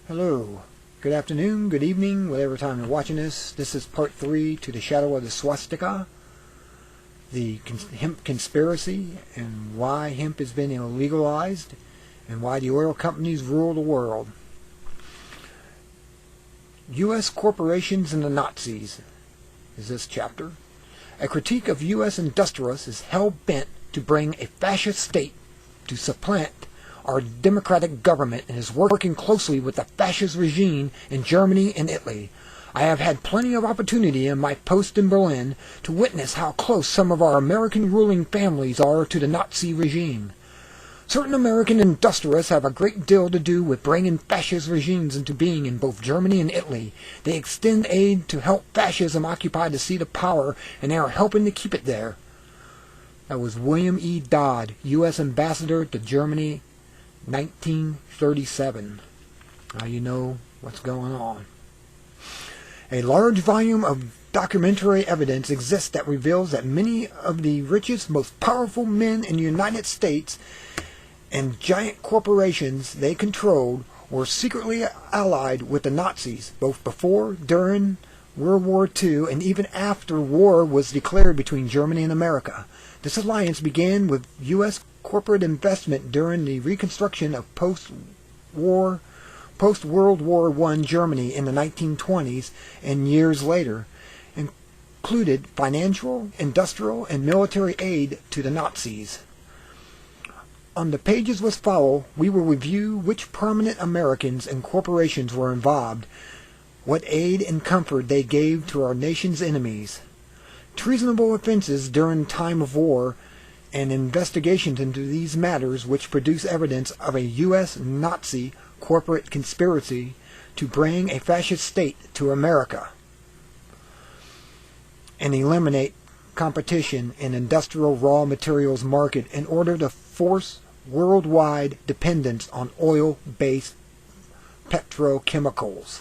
Hello, good afternoon, good evening, whatever time you're watching this. This is part 3 to the shadow of the swastika, the hemp conspiracy, and why hemp has been illegalized, and why the oil companies rule the world. U.S. corporations and the Nazis is this chapter. A critique of U.S. industrialists is hell-bent to bring a fascist state to supplant our democratic government and is working closely with the fascist regime in Germany and Italy. I have had plenty of opportunity in my post in Berlin to witness how close some of our American ruling families are to the Nazi regime. Certain American industrialists have a great deal to do with bringing fascist regimes into being in both Germany and Italy. They extend aid to help fascism occupy the seat of power, and they are helping to keep it there. That was William E. Dodd, U.S. Ambassador to Germany, 1937. Now you know what's going on. A large volume of documentary evidence exists that reveals that many of the richest, most powerful men in the United States and giant corporations they controlled were secretly allied with the Nazis, both before, during World War II, and even after war was declared between Germany and America. This alliance began with U.S. corporate investment during the reconstruction of post-World War I Germany in the 1920s and years later, included financial, industrial, and military aid to the Nazis. On the pages which follow, we will review which prominent Americans and corporations were involved, what aid and comfort they gave to our nation's enemies, treasonable offenses during time of war, and investigations into these matters which produce evidence of a U.S. Nazi corporate conspiracy to bring a fascist state to America and eliminate competition in industrial raw materials market in order to force worldwide dependence on oil-based petrochemicals.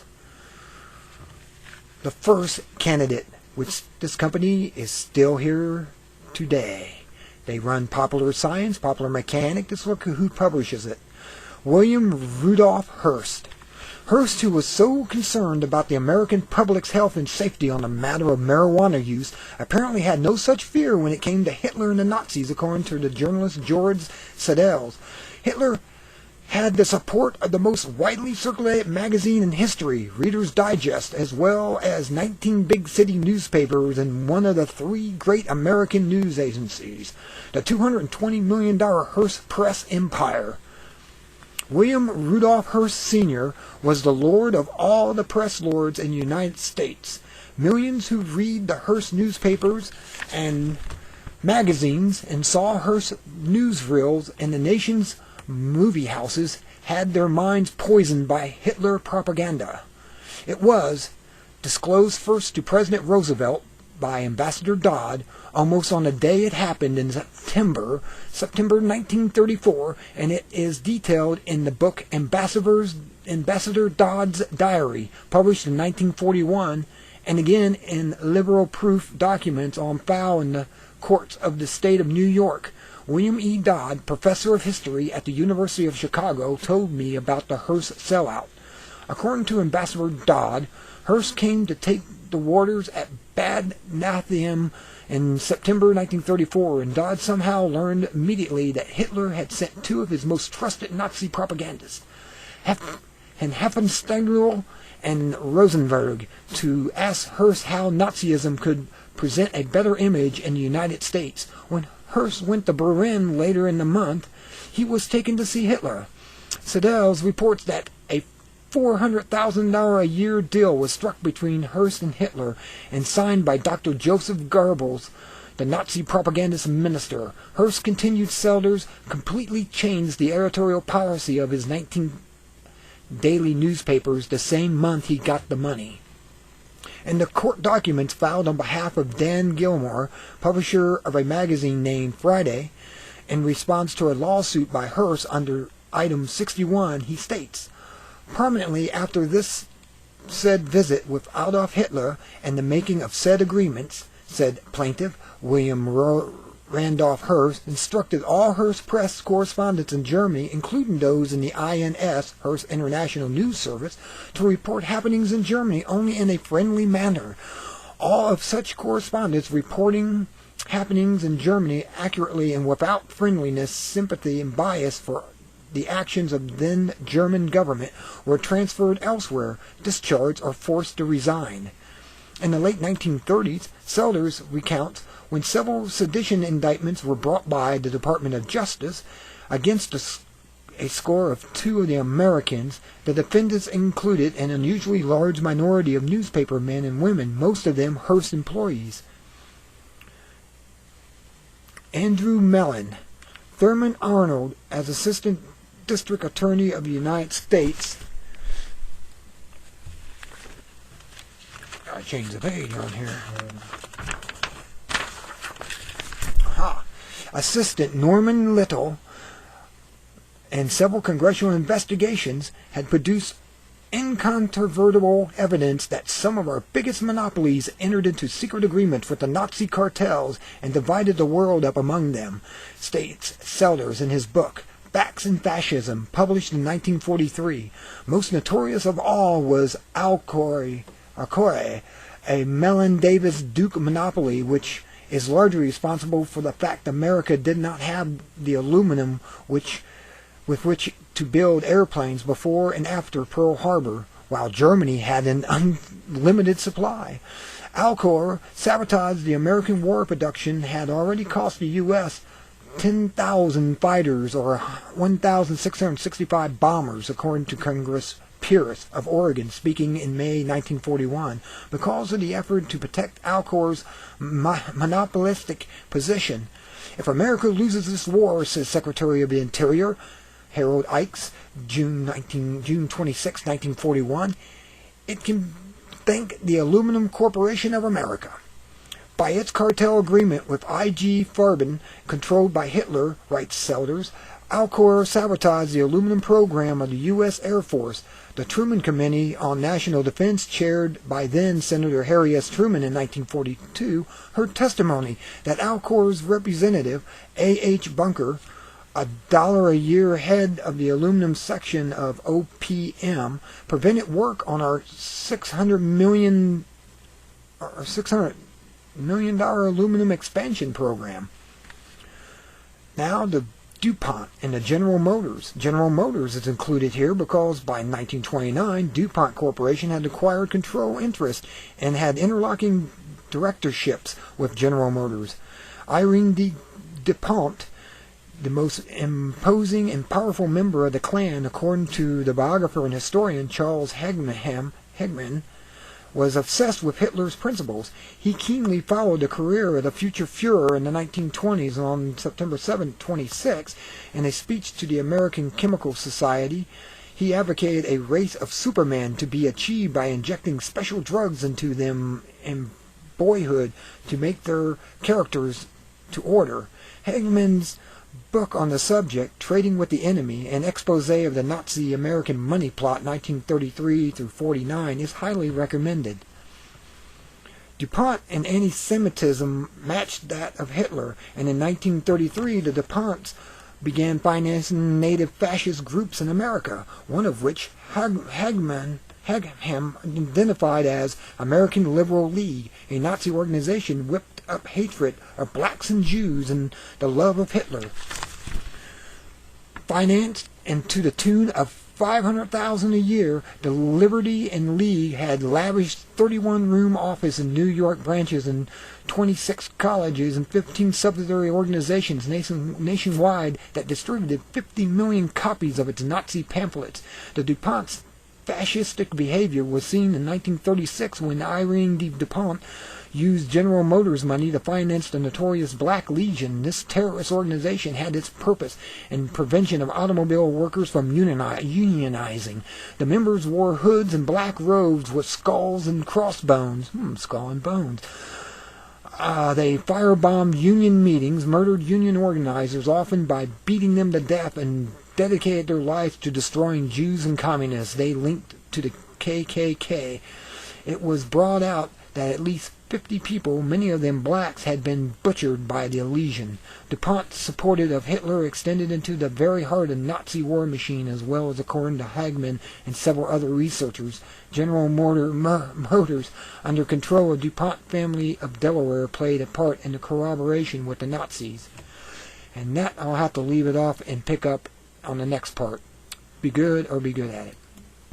The first candidate, which this company is still here today. They run Popular Science, Popular Mechanic. Just look who publishes it. William Rudolph Hearst. Hearst, who was so concerned about the American public's health and safety on the matter of marijuana use, apparently had no such fear when it came to Hitler and the Nazis, according to the journalist George Sadels. Hitler had the support of the most widely circulated magazine in history, Reader's Digest, as well as 19 big city newspapers and one of the 3 great American news agencies, the $220 million Hearst Press empire. William Rudolph Hearst Sr. was the lord of all the press lords in the United States. Millions who read the Hearst newspapers and magazines and saw Hearst newsreels in the nation's movie houses had their minds poisoned by Hitler propaganda. It was disclosed first to President Roosevelt by Ambassador Dodd almost on the day it happened in September 1934, and it is detailed in the book Ambassador Dodd's Diary, published in 1941, and again in liberal proof documents on file in the courts of the state of New York. William E. Dodd, professor of history at the University of Chicago, told me about the Hearst sellout. According to Ambassador Dodd, Hearst came to take the waters at Bad Nathium in September 1934, and Dodd somehow learned immediately that Hitler had sent 2 of his most trusted Nazi propagandists, Heppenstengel and Rosenberg, to ask Hearst how Nazism could present a better image in the United States. When Hearst went to Berlin later in the month, he was taken to see Hitler. Sadels reports that a $400,000 a year deal was struck between Hearst and Hitler and signed by Dr. Joseph Goebbels, the Nazi propagandist minister. Hearst continued Sellers completely changed the editorial policy of his 19 daily newspapers the same month he got the money. In the court documents filed on behalf of Dan Gilmore, publisher of a magazine named Friday, in response to a lawsuit by Hearst under Item 61, he states, "Prominently after this said visit with Adolf Hitler and the making of said agreements," said plaintiff William Randolph Hearst instructed all Hearst press correspondents in Germany, including those in the INS, Hearst International News Service, to report happenings in Germany only in a friendly manner. All of such correspondents reporting happenings in Germany accurately and without friendliness, sympathy, and bias for the actions of then German government were transferred elsewhere, discharged, or forced to resign. In the late 1930s, Selders recounts when several sedition indictments were brought by the Department of Justice against a score of two of the Americans, the defendants included an unusually large minority of newspaper men and women, most of them Hearst employees. Andrew Mellon, Thurman Arnold as Assistant District Attorney of the United States. I changed the page on here. Assistant Norman Little and several congressional investigations had produced incontrovertible evidence that some of our biggest monopolies entered into secret agreements with the Nazi cartels and divided the world up among them, states Selders in his book, Facts in Fascism, published in 1943. Most notorious of all was Alcoy, a Mellon-Davis Duke monopoly, which is largely responsible for the fact America did not have the aluminum with which to build airplanes before and after Pearl Harbor, while Germany had an unlimited supply. Alcor sabotaged the American war production had already cost the U.S. 10,000 fighters or 1,665 bombers, according to Congress Pierce of Oregon, speaking in May 1941, because of the effort to protect Alcor's monopolistic position. If America loses this war, says Secretary of the Interior Harold Ikes, June 26, 1941, it can thank the Aluminum Corporation of America. By its cartel agreement with I.G. Farben, controlled by Hitler, writes Selders, Alcor sabotaged the aluminum program of the U.S. Air Force. The Truman Committee on National Defense, chaired by then Senator Harry S. Truman in 1942, heard testimony that Alcor's representative, A.H. Bunker, $1 a year head of the aluminum section of OPM, prevented work on our $600 million aluminum expansion program. Now the DuPont and the General Motors. General Motors is included here because by 1929, DuPont Corporation had acquired control interest and had interlocking directorships with General Motors. Irene DuPont, the most imposing and powerful member of the Klan, according to the biographer and historian Charles Hegman, was obsessed with Hitler's principles. He keenly followed the career of the future Fuhrer in the 1920s. On September 7, 26, in a speech to the American Chemical Society, he advocated a race of Superman to be achieved by injecting special drugs into them in boyhood to make their characters to order. Hegman's book on the subject, Trading with the Enemy, an expose of the Nazi-American money plot 1933-49, is highly recommended. DuPont and anti-Semitism matched that of Hitler, and in 1933 the DuPonts began financing native fascist groups in America, one of which Hegman identified as American Liberal League, a Nazi organization whipped up hatred of blacks and Jews and the love of Hitler. Financed and to the tune of $500,000 a year, the Liberty and League had lavished 31-room office in New York branches and 26 colleges and 15 subsidiary organizations nationwide that distributed 50 million copies of its Nazi pamphlets. The DuPont's fascistic behavior was seen in 1936 when Irene DuPont used General Motors money to finance the notorious Black Legion. This terrorist organization had its purpose in prevention of automobile workers from unionizing. The members wore hoods and black robes with skulls and crossbones. Skull and bones. They firebombed union meetings, murdered union organizers, often by beating them to death, and dedicated their lives to destroying Jews and communists. They linked to the KKK. It was brought out that at least 50 people, many of them blacks, had been butchered by the legion. DuPont, supported of Hitler, extended into the very heart of Nazi war machine, as well as, according to Hagman and several other researchers, General Motors, under control of DuPont family of Delaware, played a part in the corroboration with the Nazis. And that I'll have to leave it off and pick up on the next part. Be good or be good at it.